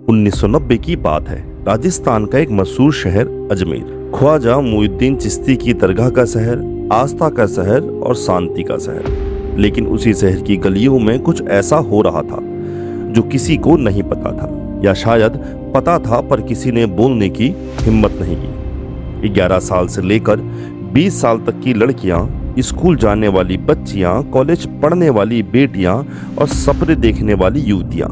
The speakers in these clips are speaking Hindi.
1990 की बात है। राजस्थान का एक मशहूर शहर अजमेर, ख्वाजा मुइनुद्दीन चिश्ती की दरगाह का शहर, आस्था का शहर और शांति का शहर। लेकिन उसी शहर की गलियों में कुछ ऐसा हो रहा था जो किसी को नहीं पता था, या शायद पता था पर किसी ने बोलने की हिम्मत नहीं की। 11 साल से लेकर 20 साल तक की लड़कियां, स्कूल जाने वाली बच्चियां, कॉलेज पढ़ने वाली बेटियां और सपने देखने वाली युवतियां,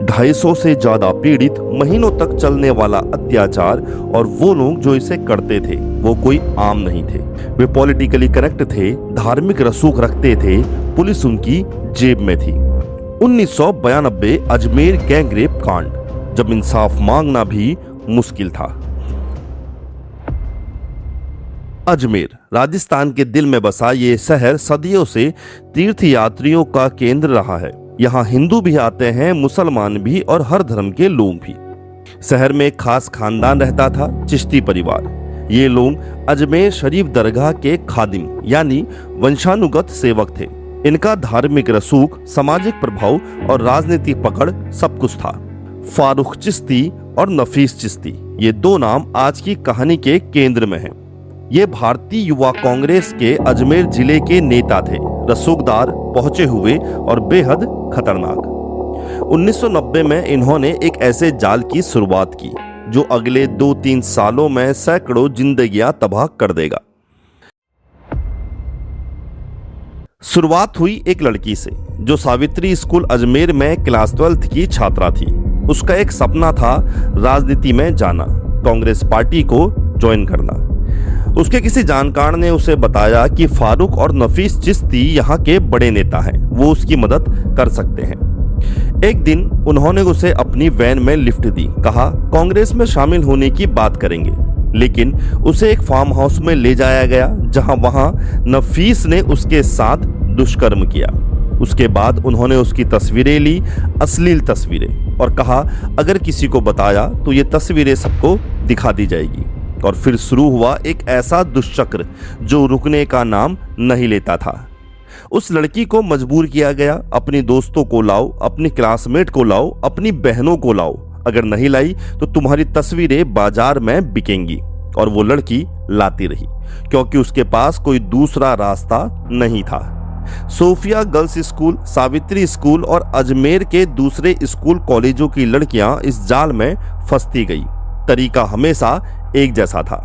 250 से ज्यादा पीड़ित, महीनों तक चलने वाला अत्याचार, और वो लोग जो इसे करते थे वो कोई आम नहीं थे। वे पॉलिटिकली करेक्ट थे, धार्मिक रसूख रखते थे, पुलिस उनकी जेब में थी। 1992 अजमेर गैंगरेप कांड, जब इंसाफ मांगना भी मुश्किल था। अजमेर राजस्थान के दिल में बसा ये शहर सदियों से तीर्थ यात्रियों का केंद्र रहा है। यहाँ हिंदू भी आते हैं, मुसलमान भी और हर धर्म के लोग भी। शहर में एक खास खानदान रहता था, चिश्ती परिवार। ये लोग अजमेर शरीफ दरगाह के खादिम यानी वंशानुगत सेवक थे। इनका धार्मिक रसूख, सामाजिक प्रभाव और राजनीतिक पकड़ सब कुछ था। फारूक चिश्ती और नफीस चिश्ती, ये दो नाम आज की कहानी के केंद्र में हैं। ये भारतीय युवा कांग्रेस के अजमेर जिले के नेता थे, रसूखदार, पहुंचे हुए और बेहद खतरनाक। 1990 में इन्होंने एक ऐसे जाल की शुरुआत की जो अगले 2-3 सालों में सैकड़ों जिंदगियां तबाह कर देगा। शुरुआत हुई एक लड़की से जो सावित्री स्कूल अजमेर में क्लास 12th की छात्रा थी। उसका एक सपना था राजनीति में जाना, कांग्रेस पार्टी को ज्वाइन करना। उसके किसी जानकार ने उसे बताया कि फारूक और नफीस चिश्ती यहाँ के बड़े नेता हैं, वो उसकी मदद कर सकते हैं। एक दिन उन्होंने उसे अपनी वैन में लिफ्ट दी, कहा कांग्रेस में शामिल होने की बात करेंगे। लेकिन उसे एक फार्म हाउस में ले जाया गया जहाँ वहाँ नफीस ने उसके साथ दुष्कर्म किया। उसके बाद उन्होंने उसकी तस्वीरें ली, अश्लील तस्वीरें, और कहा अगर किसी को बताया तो ये तस्वीरें सबको दिखा दी जाएगी। और फिर शुरू हुआ एक ऐसा दुष्चक्र जो रुकने का नाम नहीं लेता था। उस लड़की को मजबूर किया गया, अपनी दोस्तों को लाओ, अपनी क्लासमेट को लाओ, अपनी बहनों को लाओ, अगर नहीं लाई तो तुम्हारी तस्वीरें बाजार में बिकेंगी। और वो लड़की लाती रही क्योंकि उसके पास कोई दूसरा रास्ता नहीं था। Sophia girls school, Savitri school और अजमेर के दूसरे स्कूल कॉलेजों की लड़कियां इस जाल में फंसती गई। तरीका हमेशा एक जैसा था,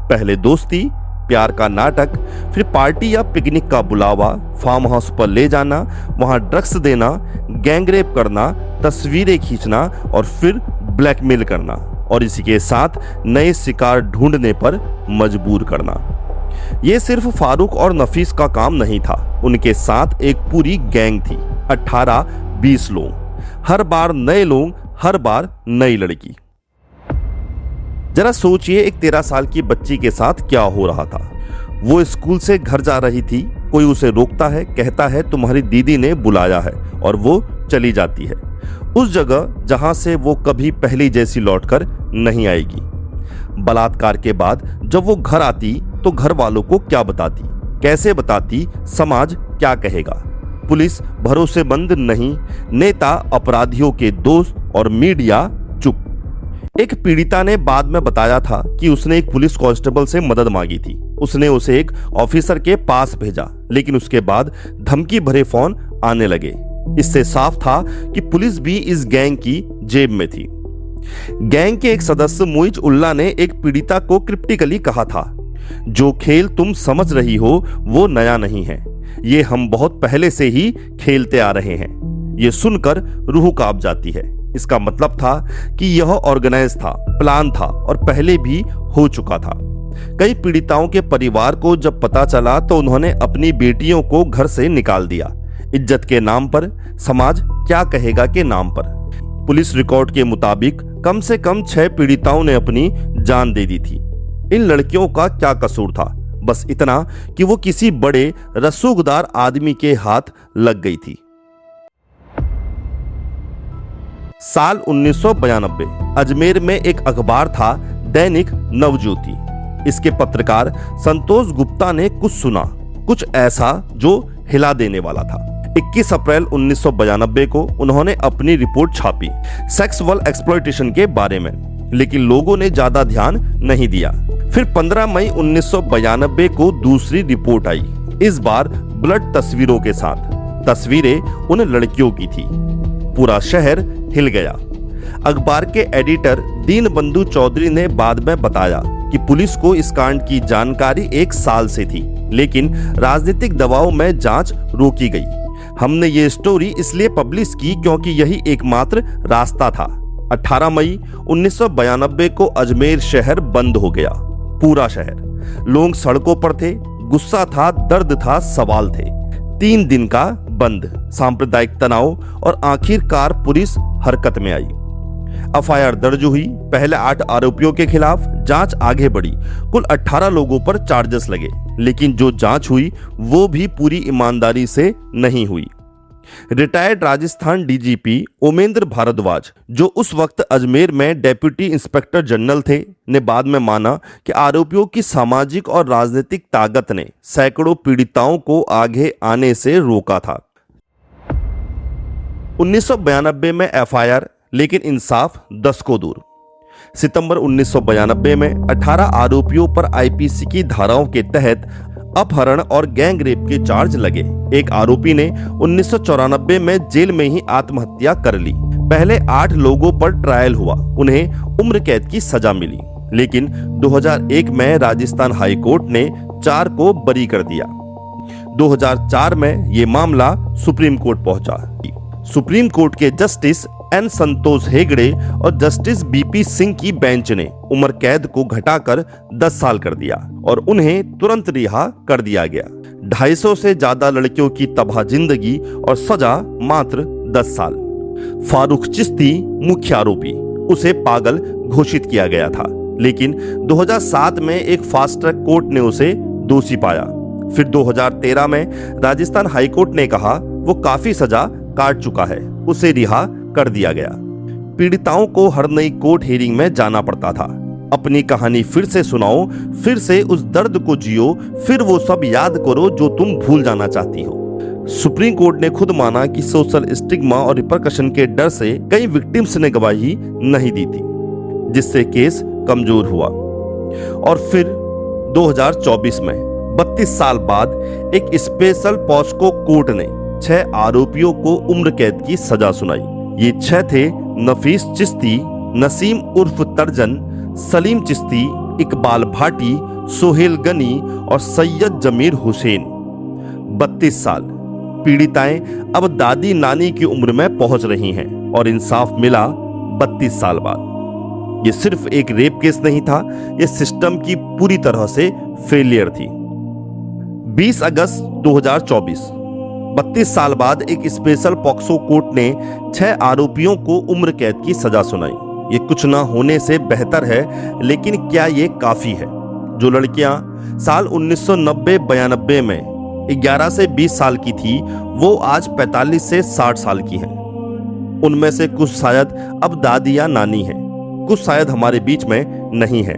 पहले दोस्ती, प्यार का नाटक, फिर पार्टी या पिकनिक का बुलावा, फार्म हाउस पर ले जाना, वहां ड्रग्स देना, गैंगरेप करना, तस्वीरें खींचना और फिर ब्लैकमेल करना, और इसी के साथ नए शिकार ढूंढने पर मजबूर करना। ये सिर्फ फारूक और नफीस का काम नहीं था, उनके साथ एक पूरी गैंग थी, 18-20 लोग, हर बार नए लोग, हर बार नई लड़की। जरा सोचिए एक 13 साल की बच्ची के साथ क्या हो रहा था। वो स्कूल से घर जा रही थी, कोई उसे रोकता है, कहता है तुम्हारी दीदी ने बुलाया है, और वो चली जाती है उस जगह जहां से वो कभी पहली जैसी लौटकर नहीं आएगी। बलात्कार के बाद जब वो घर आती तो घर वालों को क्या बताती, कैसे बताती, समाज क्या कहेगा? पुलिस भरोसेमंद नहीं, नेता अपराधियों के दोस्त और मीडिया चुप। एक पीड़िता ने बाद में बताया था कि उसने एक पुलिस कांस्टेबल से मदद मांगी थी। उसने उसे एक ऑफिसर के पास भेजा, लेकिन उसके बाद धमकी भरे फोन आने लगे। इससे साफ था कि पुलिस भी इस गैंग की जेब में थी। गैंग के एक सदस्य मुइज उल्ला ने एक पीड़िता को क्रिप्टिकली कहा था, जो खेल तुम समझ रही हो वो नया नहीं है, ये हम बहुत पहले से ही खेलते आ रहे हैं। ये सुनकर रूह कांप जाती है। इसका मतलब था कि यह ऑर्गेनाइज था, प्लान था और पहले भी हो चुका था। कई पीड़िताओं के परिवार को जब पता चला तो उन्होंने अपनी बेटियों को घर से निकाल दिया, इज्जत के नाम पर, समाज क्या कहेगा के नाम पर। पुलिस रिकॉर्ड के मुताबिक कम से कम 6 पीड़िताओं ने अपनी जान दे दी थी। इन लड़कियों का क्या कसूर था? बस इतना कि वो किसी बड़े रसूखदार आदमी के हाथ लग गई थी। साल 1992 अजमेर में एक अखबार था, दैनिक नवज्योति। इसके पत्रकार संतोष गुप्ता ने कुछ सुना, कुछ ऐसा जो हिला देने वाला था। 21 अप्रैल 1992 को उन्होंने अपनी रिपोर्ट छापी सेक्सुअल एक्सप्लॉयटेशन के बारे में, लेकिन लोगों ने ज्यादा ध्यान नहीं दिया। फिर 15 मई 1992 को दूसरी रिपोर्ट आई, इस बार ब्लड तस्वीरों के साथ। तस्वीरें उन लड़कियों की थी। पूरा शहर हिल गया। अखबार के एडिटर दीनबंधु चौधरी ने बाद में बताया कि पुलिस को इस कांड की जानकारी 1 साल से थी, लेकिन राजनीतिक दबाव में जांच रोकी गई। हमने ये स्टोरी इसलिए पब्लिश की क्योंकि यही एकमात्र रास्ता था। 18 मई 1992 को अजमेर शहर बंद हो गया। पूरा शहर, लोग सड़कों पर थे, गुस्सा था, दर्द था, सवाल थे। 3 दिन का बंद, सांप्रदायिक तनाव और आखिरकार पुलिस हरकत में आई। एफआईआर दर्ज हुई। पहले 8 आरोपियों के खिलाफ जांच आगे बढ़ी। कुल 18 लोगों पर चार्जेस लगे, लेकिन जो जांच हुई वो भी पूरी ईमानदारी से नहीं हुई। रिटायर्ड राजस्थान डीजीपी ओमेंद्र भारद्वाज, जो उस वक्त अजमेर में डेप्यूटी इंस्पेक्टर जनरल थे, ने बाद में माना कि आरोपियों की सामाजिक और राजनीतिक ताकत ने सैकड़ों पीड़िताओं को आगे आने से रोका था। 1992 में एफआईआर, लेकिन इंसाफ 10 को दूर। सितंबर 1992 में 18 आरोपियों पर आईपीसी की धाराओं के तहत अपहरण और गैंग रेप के चार्ज लगे। एक आरोपी ने 1994 में जेल में ही आत्महत्या कर ली। पहले 8 लोगों पर ट्रायल हुआ, उन्हें उम्र कैद की सजा मिली, लेकिन 2001 में राजस्थान हाई कोर्ट ने 4 को बरी कर दिया। 2004 में ये मामला सुप्रीम कोर्ट पहुंचा। सुप्रीम कोर्ट के जस्टिस एन संतोष हेगड़े और जस्टिस बीपी सिंह की बेंच ने उम्र कैद को घटाकर 10 साल कर दिया और उन्हें तुरंत रिहा कर दिया गया। 250 से ज्यादा लड़कियों की तबाह जिंदगी और सजा मात्र 10 साल। फारूक चिश्ती मुख्य आरोपी, उसे पागल घोषित किया गया था, लेकिन 2007 में एक फास्ट ट्रैक कोर्ट ने उसे दोषी पाया। फिर 2013 में राजस्थान हाईकोर्ट ने कहा वो काफी सजा काट चुका है, उसे रिहा कर दिया गया। पीड़िताओं को हर नई कोर्ट हियरिंग में जाना पड़ता था। अपनी कहानी फिर से सुनाओ, फिर से उस दर्द को जियो, फिर वो सब याद करो जो तुम भूल जाना चाहती हो। सुप्रीम कोर्ट ने खुद माना कि सोशल स्टिग्मा और रिपरकशन के डर से कई विक्टिम्स ने गवाही नहीं दी थी, जिससे केस कमजोर हुआ। और फिर 2024 में 32 साल बाद एक स्पेशल पॉस्को कोर्ट ने 6 आरोपियों को उम्र कैद की सजा सुनाई। ये 6 थे नफीस चिश्ती, नसीम उर्फ तर्जन, सलीम चिश्ती, इकबाल भाटी, सोहेल गनी और सैयद जमीर हुसैन। 32 साल। पीड़िताएं अब दादी नानी की उम्र में पहुंच रही हैं और इंसाफ मिला 32 साल बाद। ये सिर्फ एक रेप केस नहीं था, ये सिस्टम की पूरी तरह से फेलियर थी। 20 अगस्त 2024, 32 साल बाद एक स्पेशल पॉक्सो कोर्ट ने 6 आरोपियों को उम्र कैद की सजा सुनाई। ये कुछ ना होने से बेहतर है, लेकिन क्या ये काफी है? जो लड़कियां साल 1990-92 में 11 से 20 साल की थी, वो आज 45 से 60 साल की हैं। उनमें से कुछ शायद अब दादी या नानी हैं, कुछ शायद हमारे बीच में नहीं है।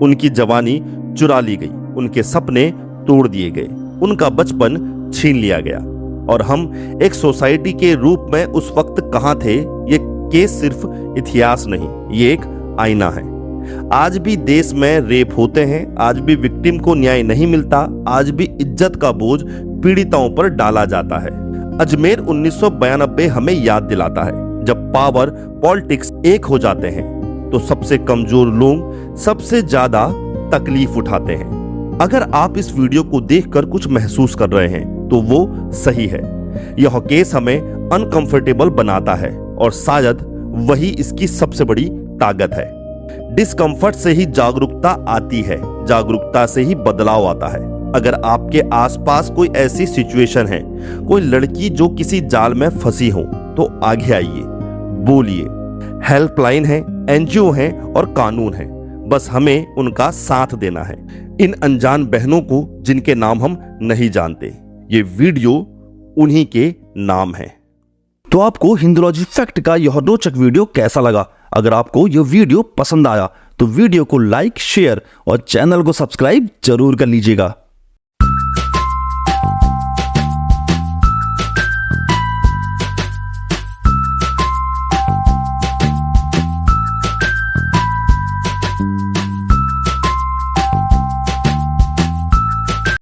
उनकी जवानी चुरा ली गई, उनके सपने तोड़ दिए गए, उनका बचपन छीन लिया गया। और हम एक सोसाइटी के रूप में उस वक्त कहां थे? ये केस सिर्फ इतिहास नहीं, ये एक आईना है। आज भी देश में रेप होते हैं, आज भी विक्टिम को न्याय नहीं मिलता, आज भी इज्जत का बोझ पीड़िताओं पर डाला जाता है। अजमेर 1992 हमें याद दिलाता है, जब पावर पॉलिटिक्स एक हो जाते हैं तो सबसे कमजोर लोग सबसे ज्यादा तकलीफ उठाते हैं। अगर आप इस वीडियो को देखकर कुछ महसूस कर रहे हैं तो वो सही है। यह केस हमें अनकंफर्टेबल बनाता है और शायद वही इसकी सबसे बड़ी ताकत है। डिस्कंफर्ट से ही जागरूकता आती है, जागरूकता से ही बदलाव आता है। अगर आपके आसपास कोई ऐसी सिचुएशन है, कोई लड़की जो किसी जाल में फंसी हो, तो आगे आइए, बोलिए। हेल्पलाइन है, एनजीओ है और कानून है, बस हमें उनका साथ देना है। इन अनजान बहनों को जिनके नाम हम नहीं जानते, ये वीडियो उन्हीं के नाम है। तो आपको हिंदुलॉजी फैक्ट का यह रोचक वीडियो कैसा लगा? अगर आपको यह वीडियो पसंद आया तो वीडियो को लाइक, शेयर और चैनल को सब्सक्राइब जरूर कर लीजिएगा।